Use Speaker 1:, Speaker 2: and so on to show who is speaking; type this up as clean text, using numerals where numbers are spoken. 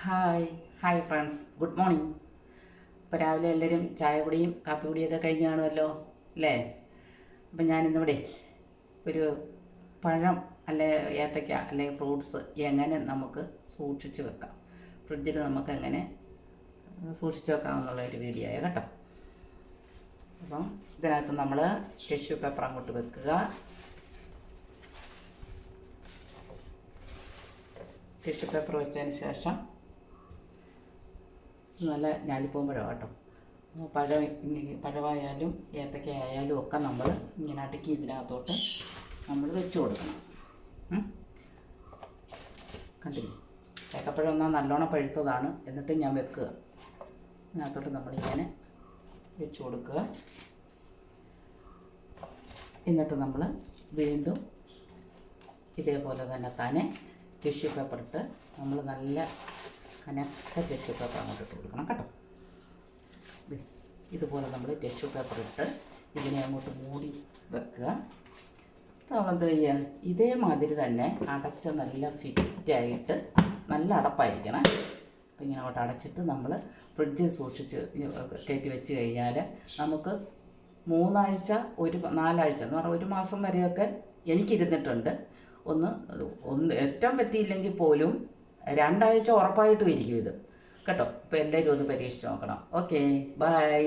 Speaker 1: Hi hi friends, good morning. ഇപ്പോൾ രാവിലെ എല്ലാവരും ചായ കുടിയും കാപ്പി കുടിയൊക്കെ കഴിഞ്ഞ് കാണുമല്ലോ അല്ലേ? അപ്പം ഞാനിന്നിവിടെ ഒരു പഴം അല്ലെ ഏത്തയ്ക്ക അല്ലെങ്കിൽ ഫ്രൂട്ട്സ് എങ്ങനെ നമുക്ക് സൂക്ഷിച്ച് വെക്കാം, ഫ്രിഡ്ജിൽ നമുക്ക് എങ്ങനെ സൂക്ഷിച്ച് വെക്കാമെന്നുള്ള ഒരു വീഡിയോ ആയ കേട്ടോ. അപ്പം ഇതിനകത്ത് നമ്മൾ ടിഷ്യൂ പേപ്പർ അങ്ങോട്ട് വെക്കുക. ടിഷ്യൂ പേപ്പർ വെച്ചതിന് ശേഷം നല്ല ഞാലിപ്പൂമ്പഴം കേട്ടോ. പഴമായാലും ഏത്തക്ക ആയാലും ഒക്കെ നമ്മൾ ഇങ്ങനെ അടുക്കി ഇതിനകത്തോട്ട് നമ്മൾ വെച്ച് കൊടുക്കണം. കണ്ടില്ലേ, ഏത്തപ്പഴം എന്നാൽ നല്ലോണം പഴുത്തതാണ്. എന്നിട്ട് ഞാൻ വെക്കുക, ഇതിനകത്തോട്ട് നമ്മളിങ്ങനെ വെച്ച് കൊടുക്കുക. എന്നിട്ട് നമ്മൾ വീണ്ടും ഇതേപോലെ തന്നെ ടിഷ്യൂ പേപ്പർ ഇട്ട് നമ്മൾ നല്ല കനത്ത ടിഷ്യൂ പേപ്പർ അങ്ങോട്ട് ഇട്ട് കൊടുക്കണം കേട്ടോ. ഇതുപോലെ നമ്മൾ ടിഷ്യൂ പേപ്പർ ഇട്ട് ഇതിനെ അങ്ങോട്ട് മൂടി വെക്കുക. നമ്മളെന്ത് ചെയ്യുക, ഇതേമാതിരി തന്നെ അടച്ച് നല്ല ഫിറ്റായിട്ട് നല്ല അടപ്പായിരിക്കണം. അപ്പം ഇങ്ങനെ അങ്ങോട്ട് അടച്ചിട്ട് നമ്മൾ ഫ്രിഡ്ജിൽ സൂക്ഷിച്ച് കയറ്റി വെച്ച് കഴിഞ്ഞാൽ നമുക്ക് 3 ആഴ്ച 4 ആഴ്ച എന്ന് പറഞ്ഞാൽ 1 മാസം വരെയൊക്കെ എനിക്കിരുന്നിട്ടുണ്ട്. ഒന്ന് ഏറ്റവും പറ്റിയില്ലെങ്കിൽ പോലും 2 ആഴ്ച ഉറപ്പായിട്ടും ഇരിക്കും ഇത് കേട്ടോ. അപ്പോൾ എല്ലാവരും ഒന്ന് പരീക്ഷിച്ച് നോക്കണം. Okay, by.